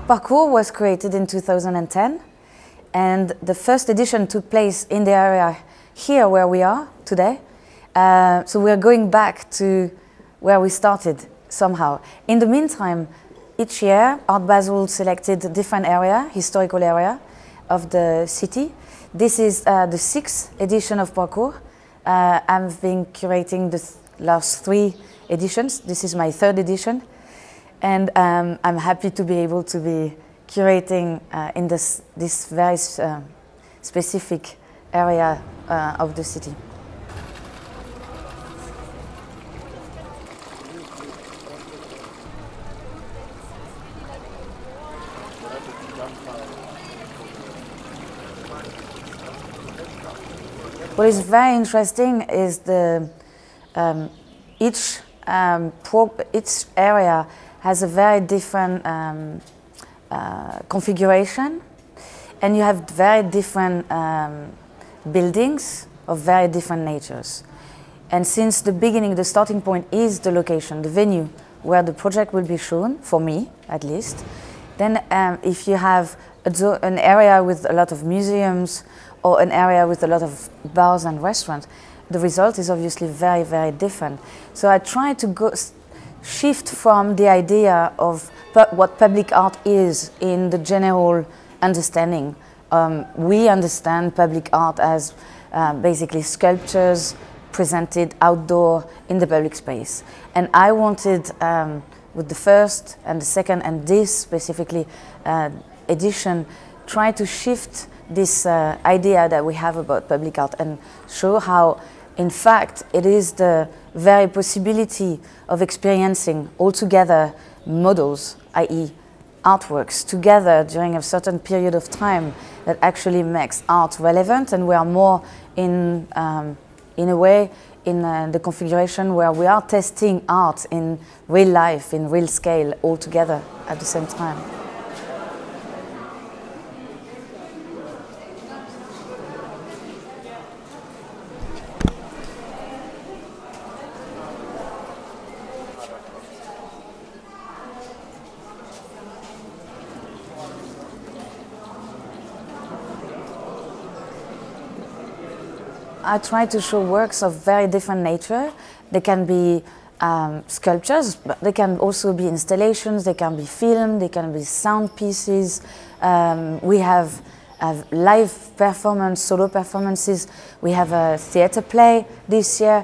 Parcours was created in 2010, and the first edition took place in the area here where we are today. So we're going back to where we started somehow. In the meantime, each year Art Basel selected a different area, historical area of the city. This is the 6th edition of Parcours. I've been curating the last 3 editions. This is my 3rd edition. And I'm happy to be able to be curating in this very specific area of the city. What is very interesting is each area has a very different configuration, and you have very different buildings of very different natures. And since the beginning, the starting point is the location, the venue where the project will be shown, for me at least, then if you have an area with a lot of museums or an area with a lot of bars and restaurants, the result is obviously very, very different. So I try to shift from the idea of what public art is in the general understanding. We understand public art as basically sculptures presented outdoor in the public space. And I wanted, with the first and the second and this specifically edition, try to shift this idea that we have about public art and show how, in fact, it is the very possibility of experiencing altogether models, i.e. artworks, together during a certain period of time that actually makes art relevant, and we are more in a way in the configuration where we are testing art in real life, in real scale, all together at the same time. I try to show works of very different nature. They can be sculptures, but they can also be installations, they can be film, they can be sound pieces. We have live performance, solo performances. We have a theatre play this year.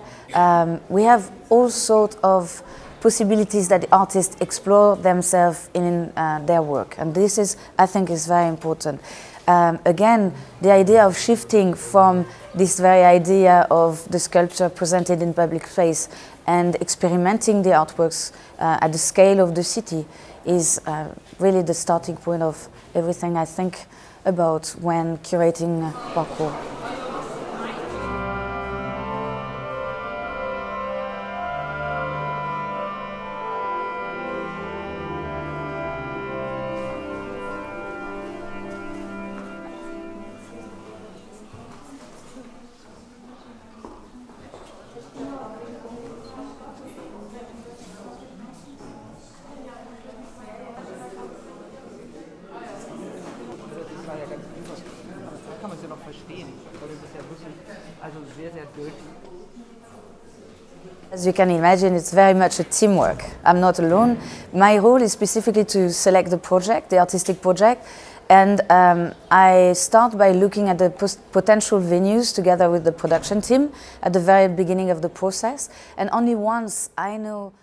We have all sorts of possibilities that the artists explore themselves in their work. And this is, I think, is very important. Again, the idea of shifting from this very idea of the sculpture presented in public space and experimenting the artworks at the scale of the city is really the starting point of everything I think about when curating Parcours. As you can imagine, it's very much a teamwork. I'm not alone. My role is specifically to select the project, the artistic project, and I start by looking at the potential venues together with the production team at the very beginning of the process, and only once I know